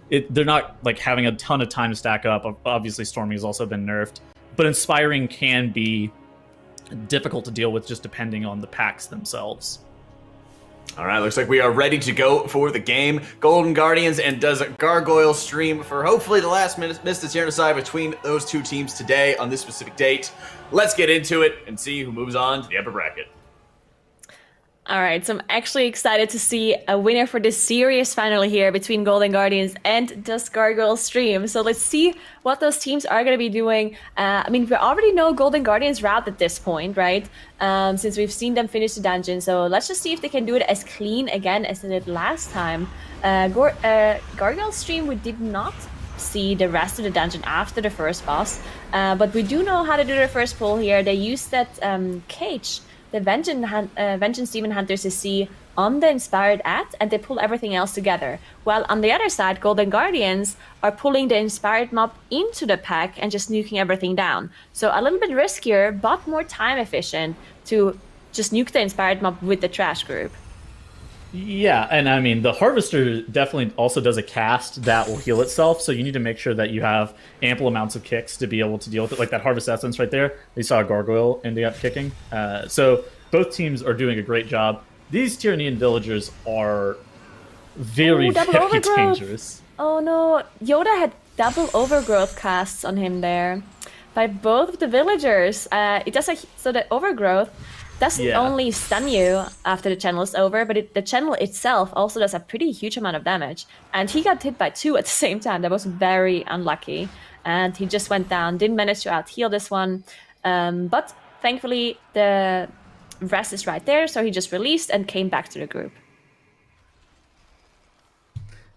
they're not like having a ton of time to stack up. Obviously, Storming has also been nerfed, but Inspiring can be difficult to deal with just depending on the packs themselves. All right, looks like we are ready to go for the game. Golden Guardians and does Gargoyle stream for hopefully the last minutes to decide between those two teams today on this specific date. Let's get into it and see who moves on to the upper bracket. All right, so I'm actually excited to see a winner for this series finally here between Golden Guardians and Dusk Gargoyle stream. So let's see what those teams are going to be doing. I mean, we already know Golden Guardians' route at this point, right? Since we've seen them finish the dungeon. So let's just see if they can do it as clean again as they did last time. Gargoyle stream, we did not see the rest of the dungeon after the first boss. But we do know how to do the first pull here. They used that cage, the Vengeance Demon Hunters, to see on the Inspired at, and they pull everything else together. While on the other side, Golden Guardians are pulling the Inspired mob into the pack and just nuking everything down. So a little bit riskier, but more time efficient to just nuke the Inspired mob with the trash group. Yeah, and I mean, the Harvester definitely also does a cast that will heal itself, so you need to make sure that you have ample amounts of kicks to be able to deal with it. Like that Harvest Essence right there, they saw a Gargoyle ending up kicking. So both teams are doing a great job. These Tyranian villagers are very, very dangerous. Oh no, Yoda had double Overgrowth casts on him there by both of the villagers. It does so the Overgrowth doesn't only stun you after the channel is over, but the channel itself also does a pretty huge amount of damage. And he got hit by 2 at the same time. That was very unlucky. And he just went down, didn't manage to out-heal this one. But thankfully, the rest is right there, so he just released and came back to the group.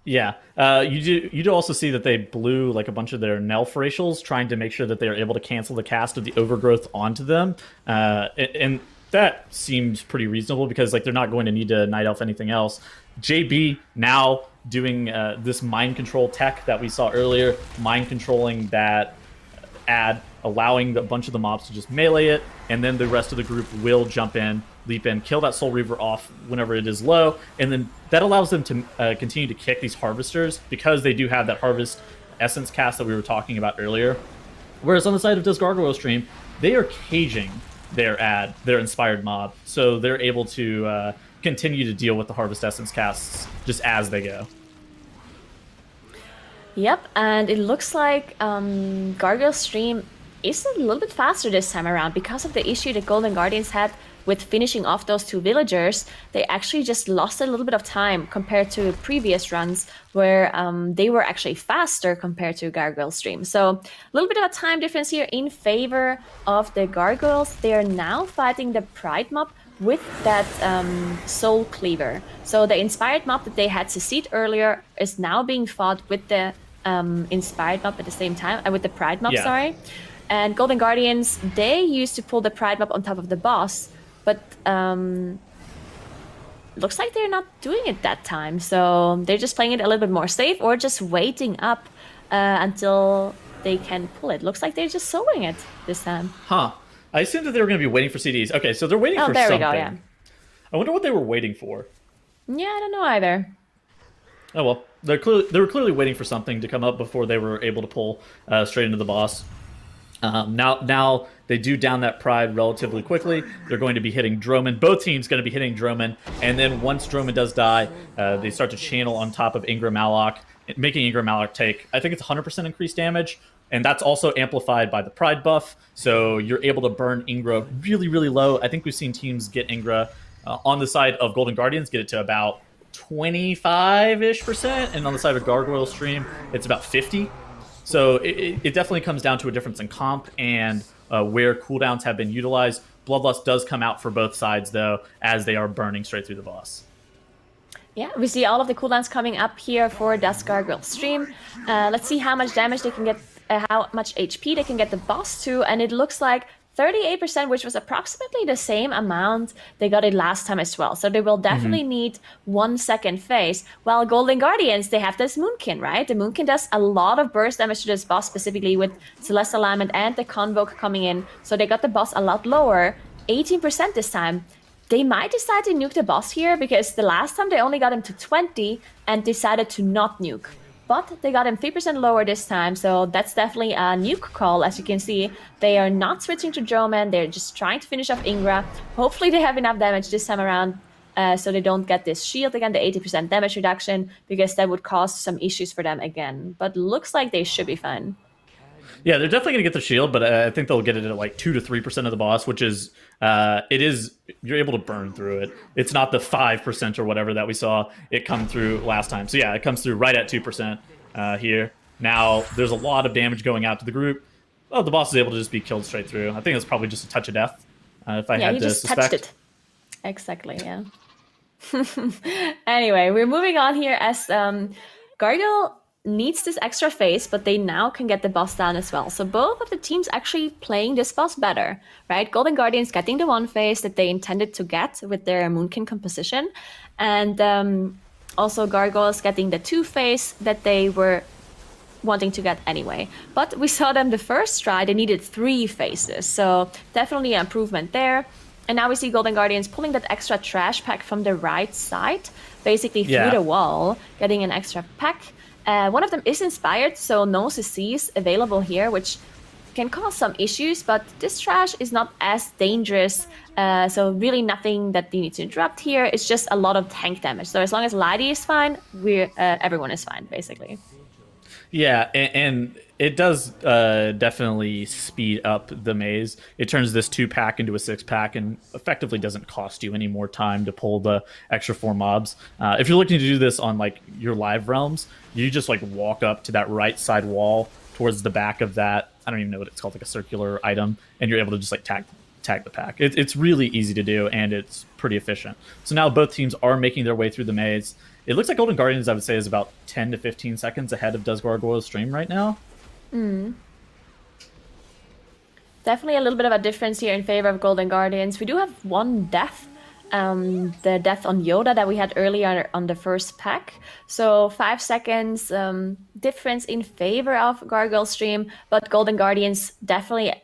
Yeah, you do also see that they blew like a bunch of their Nelf racials, trying to make sure that they are able to cancel the cast of the Overgrowth onto them. And that seems pretty reasonable because like they're not going to need to Night Elf anything else. JB now doing this mind control tech that we saw earlier, mind controlling that ad, allowing a bunch of the mobs to just melee it, and then the rest of the group will jump in, leap in, kill that Soul Reaver off whenever it is low, and then that allows them to continue to kick these Harvesters because they do have that Harvest Essence cast that we were talking about earlier. Whereas on the side of Dusk Gargoyle stream, they are caging their Inspired mob, so they're able to continue to deal with the Harvest Essence casts just as they go. Yep, and it looks like Gargoyle stream is a little bit faster this time around because of the issue that Golden Guardians had with finishing off those 2 villagers. They actually just lost a little bit of time compared to previous runs where they were actually faster compared to Gargoyle stream. So a little bit of a time difference here in favor of the Gargoyles. They are now fighting the Pride mob with that Soul Cleaver. So the Inspired mob that they had CC'd earlier is now being fought with the Inspired mob at the same time, with the Pride mob, sorry. And Golden Guardians, they used to pull the Pride mob on top of the boss, but looks like they're not doing it that time. So they're just playing it a little bit more safe or just waiting up until they can pull it. Looks like they're just soloing it this time. Huh. I assumed that they were going to be waiting for CDs. Okay, so they're waiting for something. There we go, yeah. I wonder what they were waiting for. Yeah, I don't know either. Oh well, they were clearly waiting for something to come up before they were able to pull straight into the boss. Now they do down that Pride relatively quickly. They're going to be hitting Droman. Both teams going to be hitting Droman, and then once Droman does die, they start to channel on top of Ingram Malok, making Ingram Malok take, I think it's 100% increased damage, and that's also amplified by the Pride buff. So you're able to burn Ingra really, really low. I think we've seen teams get Ingra on the side of Golden Guardians get it to about 25-ish%, and on the side of Gargoyle stream, it's about 50. So it definitely comes down to a difference in comp and where cooldowns have been utilized. Bloodlust does come out for both sides, though, as they are burning straight through the boss. Yeah, we see all of the cooldowns coming up here for Dusk Gargoyle stream. Let's see how much damage they can get, how much HP they can get the boss to, and it looks like 38%, which was approximately the same amount they got it last time as well. So they will definitely need 1 second phase. While Golden Guardians, they have this Moonkin, right? The Moonkin does a lot of burst damage to this boss, specifically with Celestial Alignment and the Convoke coming in. So they got the boss a lot lower, 18% this time. They might decide to nuke the boss here because the last time they only got him to 20 and decided to not nuke. but they got him 3% lower this time, so that's definitely a nuke call. As you can see, they are not switching to Droman, they're just trying to finish off Ingra. Hopefully they have enough damage this time around, so they don't get this shield again, the 80% damage reduction, because that would cause some issues for them again. But looks like they should be fine. Yeah, they're definitely going to get the shield, but I think they'll get it at like 2 to 3% of the boss, which is, you're able to burn through it. It's not the 5% or whatever that we saw it come through last time. So yeah, it comes through right at 2% here. Now, there's a lot of damage going out to the group. Oh, the boss is able to just be killed straight through. I think it's probably just a touch of death, if I had to suspect. Touched it. Exactly, yeah. Anyway, we're moving on here as Gargoyle needs this extra phase, but they now can get the boss down as well. So both of the teams actually playing this boss better, right? Golden Guardians getting the 1 phase that they intended to get with their Moonkin composition, and also Gargoyles getting the 2 phase that they were wanting to get anyway. But we saw them the first try, they needed 3 phases, so definitely an improvement there. And now we see Golden Guardians pulling that extra trash pack from the right side, basically through the wall, getting an extra pack. One of them is inspired, so no CCs available here, which can cause some issues, but this trash is not as dangerous, so really nothing that you need to interrupt here. It's just a lot of tank damage. So as long as Lydie is fine, everyone is fine, basically. Yeah, and it does definitely speed up the maze. It turns this 2-pack into a 6-pack and effectively doesn't cost you any more time to pull the extra 4 mobs. If you're looking to do this on like your live realms, you just like walk up to that right side wall towards the back of that, I don't even know what it's called, like a circular item, and you're able to just like tag the pack. It's really easy to do, and it's pretty efficient. So now both teams are making their way through the maze. It looks like Golden Guardians, I would say, is about 10 to 15 seconds ahead of Does Gargoyle's stream right now. Definitely a little bit of a difference here in favor of Golden Guardians. We do have 1 death, the death on Yoda that we had earlier on the first pack. So 5 seconds difference in favor of Gargoyle's stream, but Golden Guardians definitely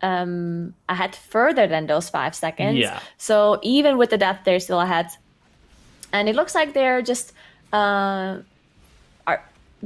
ahead further than those 5 seconds. Yeah. So even with the death, they're still ahead. And it looks like they're just are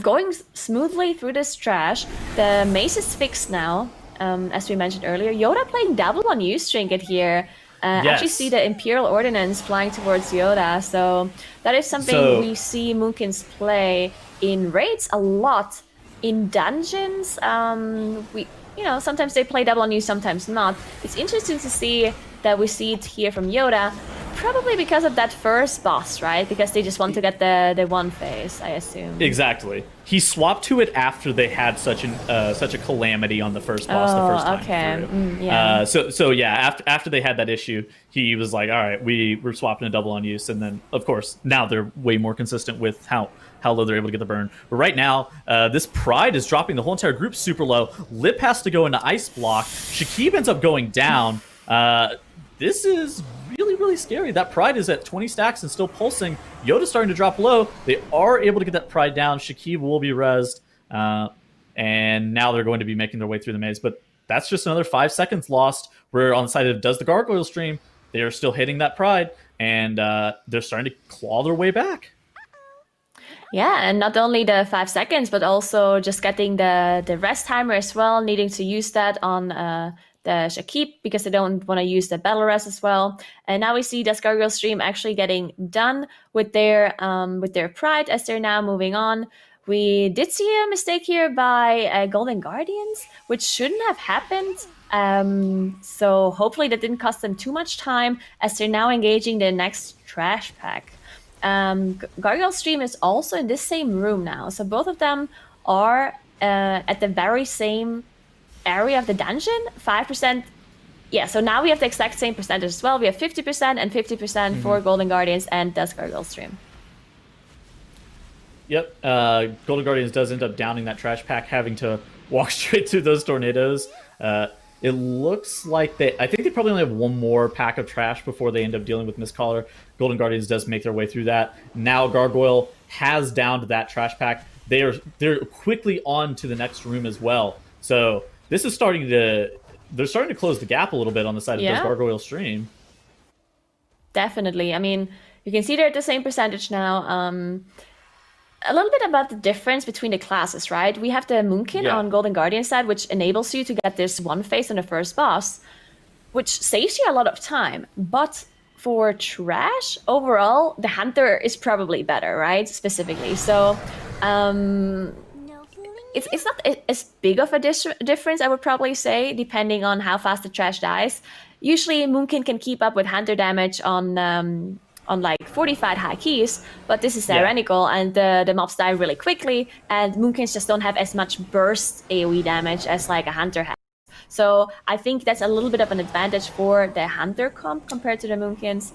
going smoothly through this trash. The maze is fixed now, as we mentioned earlier. Yoda playing double on Use Trinket here. Actually see the Imperial Ordnance flying towards Yoda. So that is something we see Moonkins play in raids a lot. In dungeons, sometimes they play double on Use, sometimes not. It's interesting to see that we see it here from Yoda. Probably because of that first boss, right? Because they just want to get the 1 phase, I assume. Exactly. He swapped to it after they had such a calamity on the first boss the first time through. So yeah, after they had that issue, he was like, all right, we're swapping a double on Use, and then of course now they're way more consistent with how low they're able to get the burn. But right now, this Pride is dropping the whole entire group super low. Lip has to go into Ice Block. Shakib ends up going down. This is really scary. That Pride is at 20 stacks and still pulsing. Yoda's starting to drop low. They are able to get that Pride down. Shakib will be rezzed. And now they're going to be making their way through the maze. But that's just another 5 seconds lost. We're on the side of Does the Gargoyle stream. They are still hitting that Pride. And they're starting to claw their way back. Yeah, and not only the 5 seconds, but also just getting the rest timer as well, needing to use that on the Shakib because they don't want to use the battle rest as well. And now we see Does Gargoyle stream actually getting done with their Pride as they're now moving on. We did see a mistake here by Golden Guardians, which shouldn't have happened. So hopefully that didn't cost them too much time as they're now engaging the next trash pack. Gargoyle stream is also in this same room now. So both of them are at the very same area of the dungeon, 5%. Yeah, so now we have the exact same percentage as well. We have 50% and 50% for Golden Guardians and Does Gargoyle stream. Yep, Golden Guardians does end up downing that trash pack, having to walk straight through those tornadoes. It looks like I think they probably only have 1 more pack of trash before they end up dealing with Mistcaller. Golden Guardians does make their way through that. Now Gargoyle has downed that trash pack. They're quickly on to the next room as well. So this is they're starting to close the gap a little bit on the side of Does Gargoyle stream. Definitely. I mean, you can see they're at the same percentage now. a little bit about the difference between the classes, right? We have the Moonkin Yeah. on Golden Guardian side, which enables you to get this one phase on the first boss, which saves you a lot of time. But for trash, overall, the Hunter is probably better, right? Specifically. So it's not as big of a difference, I would probably say, depending on how fast the trash dies. Usually, Moonkin can keep up with Hunter damage on like fortified high keys, but this is Yeah. tyrannical, and the mobs die really quickly, and Moonkins just don't have as much burst AoE damage as like a Hunter has. So I think that's a little bit of an advantage for the Hunter comp compared to the Moonkins.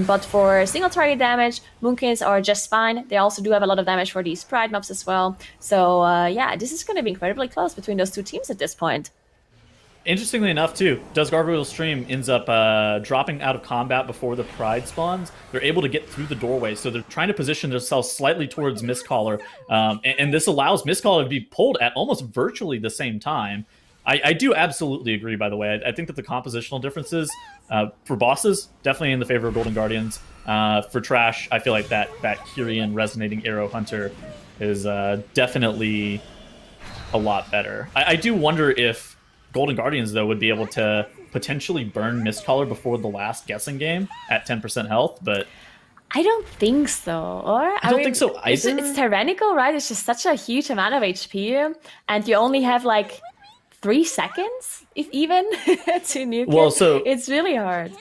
But for single target damage, Moonkins are just fine. They also do have a lot of damage for these Pride mobs as well. So yeah, this is going to be incredibly close between those two teams at this point. Interestingly enough, too, Does Gargoyle Stream ends up dropping out of combat before the Pride spawns. They're able to get through the doorway, so they're trying to position themselves slightly towards Mistcaller, and this allows Mistcaller to be pulled at almost virtually the same time. I do absolutely agree, by the way. I think that the compositional differences for bosses, definitely in the favor of Golden Guardians. For trash, I feel like that Kyrian Resonating Arrow Hunter is definitely a lot better. I do wonder if Golden Guardians, though, would be able to potentially burn Mistcaller before the last guessing game at 10% health, but I don't think so, or I don't think so either. It's tyrannical, right? It's just such a huge amount of HP, and you only have like 3 seconds, if even, to nuke Well, it. so- It's really hard.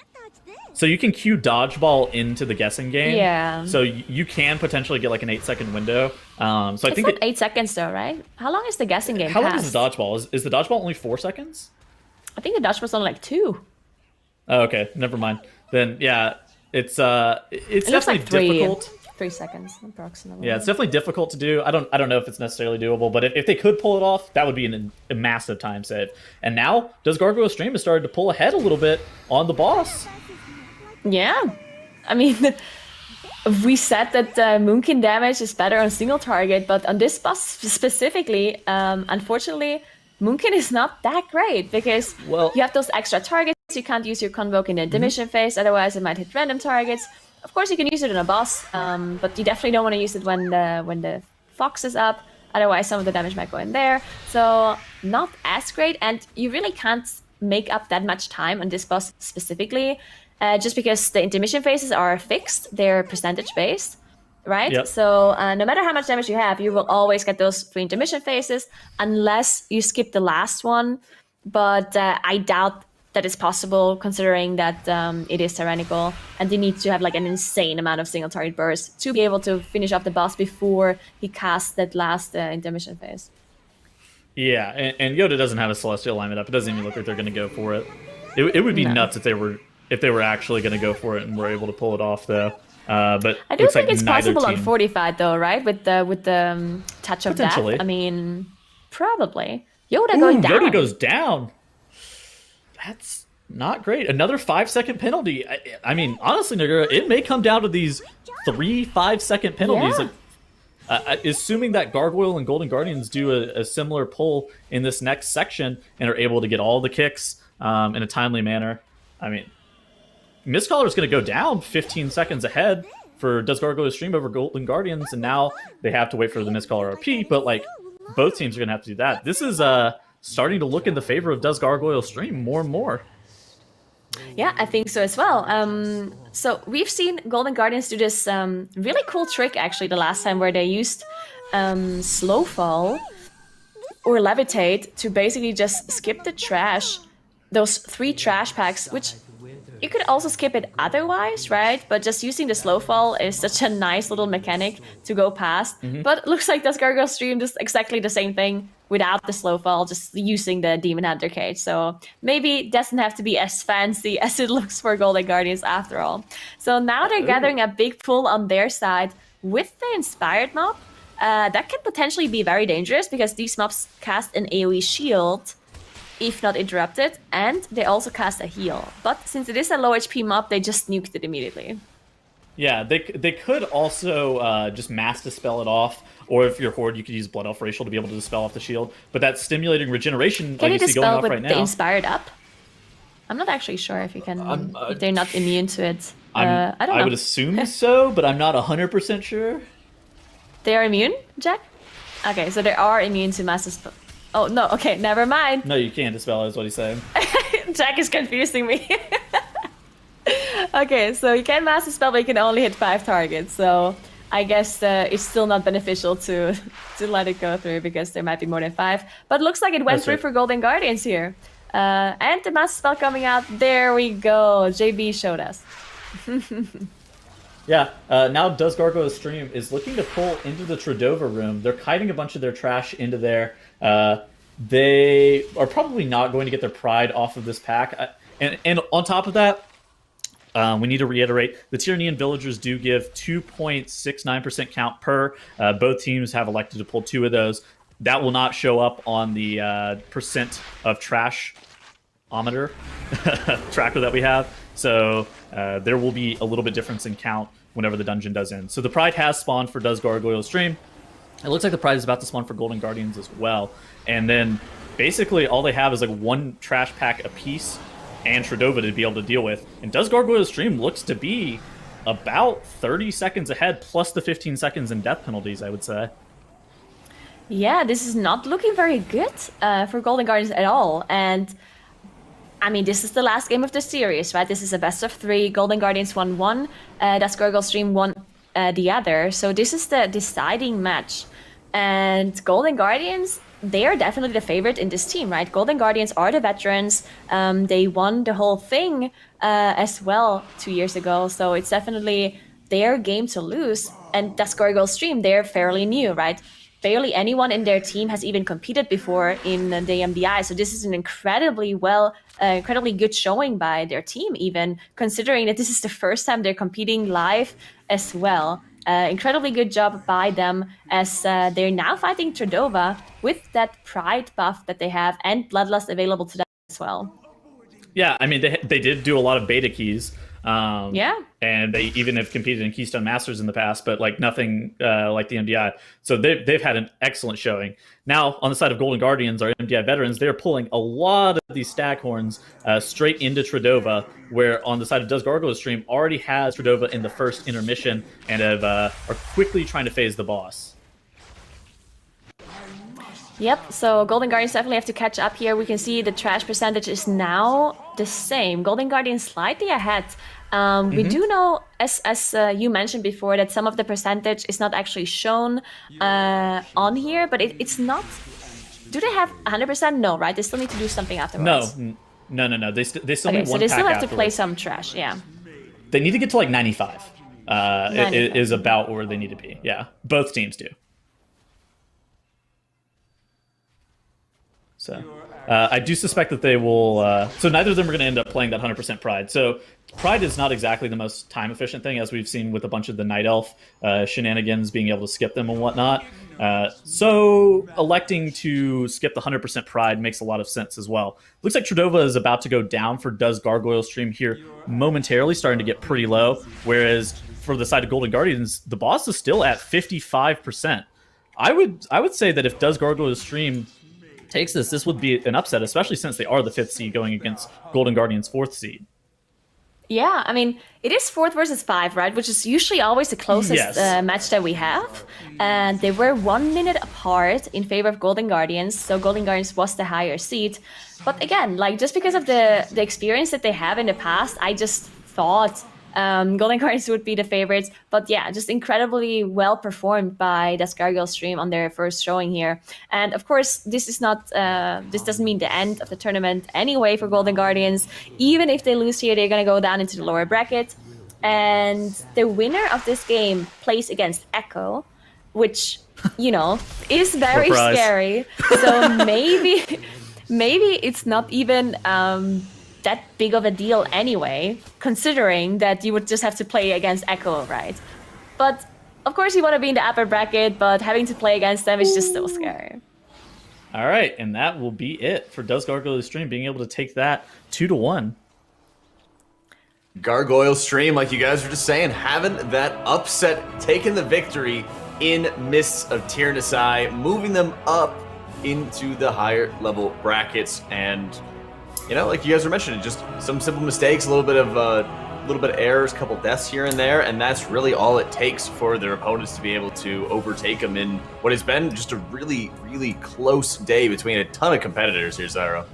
So you can queue dodgeball into the guessing game. Yeah. So you can potentially get like an 8-second window. So I It's think like 8 seconds though, right? How long is the guessing game how long past? is the dodgeball? Is the dodgeball only 4 seconds? I think the dodge was only like 2. Oh, okay, never mind. Then yeah, it's It looks definitely like 3. difficult. 3 seconds approximately. Yeah, it's definitely difficult to do. I don't know if it's necessarily doable, but if they could pull it off, that would be a massive time save. And now, Does Gargoyle Stream has started to pull ahead a little bit on the boss. Yeah. I mean, we said that Moonkin damage is better on single target, but on this boss specifically, unfortunately, Moonkin is not that great because Well- you have those extra targets. You can't use your Convoke in the intermission phase, otherwise it might hit random targets. Of course, you can use it on a boss, but you definitely don't want to use it when the Fox is up. Otherwise, some of the damage might go in there. So not as great, and you really can't make up that much time on this boss specifically, just because the intermission phases are fixed. They're percentage based, right? Yep. So no matter how much damage you have, you will always get those 3 intermission phases unless you skip the last one. But I doubt that is possible, considering that it is tyrannical, and they need to have like an insane amount of single target burst to be able to finish off the boss before he casts that last intermission phase. Yeah, and Yoda doesn't have a Celestial alignment up. It doesn't even look like they're going to go for it. It would be No. nuts if they were actually going to go for it and were able to pull it off, though. But I do looks think like it's neither possible on team- fortified though, right? With the touch of death. Potentially. I mean, probably. Yoda going down. Yoda goes down. That's not great. Another 5-second penalty. I mean, honestly, Nagura, it may come down to these 3 5-second penalties. Yeah. Assuming that Gargoyle and Golden Guardians do a similar pull in this next section and are able to get all the kicks in a timely manner. I mean, Mistcaller is going to go down 15 seconds ahead for Does Gargoyle Stream over Golden Guardians, and now they have to wait for the Mistcaller RP, but like both teams are going to have to do that. This is starting to look in the favor of Does Gargoyle Stream more and more. Yeah, I think so as well. So we've seen Golden Guardians do this really cool trick actually the last time, where they used slow fall or levitate to basically just skip the trash, those 3 trash packs, which you could also skip it otherwise, right? But just using the slow fall is such a nice little mechanic to go past. But it looks like Does Gargoyle Stream does exactly the same thing without the slow fall, just using the Demon Hunter cage. So maybe it doesn't have to be as fancy as it looks for Golden Guardians after all. So now they're gathering a big pull on their side with the Inspired mob. That can potentially be very dangerous because these mobs cast an AoE shield if not interrupted, and they also cast a heal. But since it is a low HP mob, they just nuked it immediately. Yeah, they could also just mass dispel it off, or if you're Horde, you could use Blood Elf Racial to be able to dispel off the shield. But that stimulating regeneration, Can like you you see going dispel off with right the now, Inspired up? I'm not actually sure if you can, if they're not immune to it. I I don't know. would assume so, but I'm not 100% sure. They are immune, Jack? Okay, so they are immune to Master Spell. Oh, no, okay, never mind. No, you can't dispel is what he's saying. Jack is confusing me. Okay, so you can Master Spell, but you can only hit 5 targets. So I guess it's still not beneficial to let it go through because there might be more than 5. But looks like it went through for Golden Guardians here. And the Master Spell coming out. There we go. JB showed us. Yeah, now Does Gargoyle Stream is looking to pull into the Tradova room. They're kiting a bunch of their trash into there. They are probably not going to get their pride off of this pack. And on top of that, we need to reiterate, the Tyranian villagers do give 2.69% count per. Both teams have elected to pull 2 of those. That will not show up on the percent of trash-ometer tracker that we have. So there will be a little bit difference in count whenever the dungeon does end. So the Pride has spawned for Does Gargoyle Stream. It looks like the Pride is about to spawn for Golden Guardians as well. And then basically all they have is like 1 trash pack apiece and Tradova to be able to deal with. And Does Gargoyle Stream looks to be about 30 seconds ahead, plus the 15 seconds in death penalties, I would say. Yeah, this is not looking very good for Golden Guardians at all. And I mean, this is the last game of the series, right? This is a best of 3. Golden Guardians won 1. Does Gargoyle Stream won the other. So this is the deciding match. And Golden Guardians, they are definitely the favorite in this team, right? Golden Guardians are the veterans. They won the whole thing as well 2 years ago. So it's definitely their game to lose. And Does Gargoyle Stream, they're fairly new, right? Barely anyone in their team has even competed before in the MDI. So this is an incredibly good showing by their team, even considering that this is the first time they're competing live as well. Incredibly good job by them as they're now fighting Tradova with that Pride buff that they have and Bloodlust available to them as well. Yeah, I mean, they did do a lot of beta keys. Yeah. And they even have competed in Keystone Masters in the past, but like nothing like the MDI. So they've had an excellent showing. Now, on the side of Golden Guardians, our MDI veterans, they're pulling a lot of these staghorns straight into Tradova, where on the side of Does Gargoyle Stream already has Tradova in the first intermission and are quickly trying to phase the boss. Yep, so Golden Guardians definitely have to catch up here. We can see the trash percentage is now the same. Golden Guardians slightly ahead. We do know, as you mentioned before, that some of the percentage is not actually shown on here, but it's not... Do they have 100%? No, right? They still need to do something afterwards. No. They still need one Okay, so they still have afterwards. to play some trash, yeah. They need to get to like 95. It is about where they need to be. Yeah, both teams do. So I do suspect that they will... so neither of them are going to end up playing that 100% Pride. So Pride is not exactly the most time-efficient thing, as we've seen with a bunch of the Night Elf shenanigans, being able to skip them and whatnot. So electing to skip the 100% Pride makes a lot of sense as well. Looks like Tradova is about to go down for Does Gargoyle Stream here momentarily, starting to get pretty low. Whereas for the side of Golden Guardians, the boss is still at 55%. I would say that if Does Gargoyle Stream takes this would be an upset, especially since they are the 5th seed going against Golden Guardians' 4th seed. Yeah, I mean, it is 4th versus 5, right? Which is usually always the closest match that we have. And they were 1 minute apart in favor of Golden Guardians, so Golden Guardians was the higher seed. But again, like, just because of the experience that they have in the past, I just thought Golden Guardians would be the favorites. But yeah, just incredibly well performed by Does Gargoyle Stream on their first showing here. And of course, this is not this doesn't mean the end of the tournament anyway for Golden Guardians. Even if they lose here, they're going to go down into the lower bracket. And the winner of this game plays against Echo, which, you know, is very scary. So maybe it's not even... that big of a deal anyway, considering that you would just have to play against Echo, right? But of course you want to be in the upper bracket, but having to play against them is just so scary. All right, and that will be it for Does Gargoyle Stream being able to take that 2-1. Gargoyle Stream, like you guys were just saying, having that upset, taking the victory in Mists of Tyrannisai, moving them up into the higher level brackets. And you know, like you guys were mentioning, just some simple mistakes, a little bit of little bit of errors, a couple deaths here and there, and that's really all it takes for their opponents to be able to overtake them in what has been just a really, really close day between a ton of competitors here, Zyro.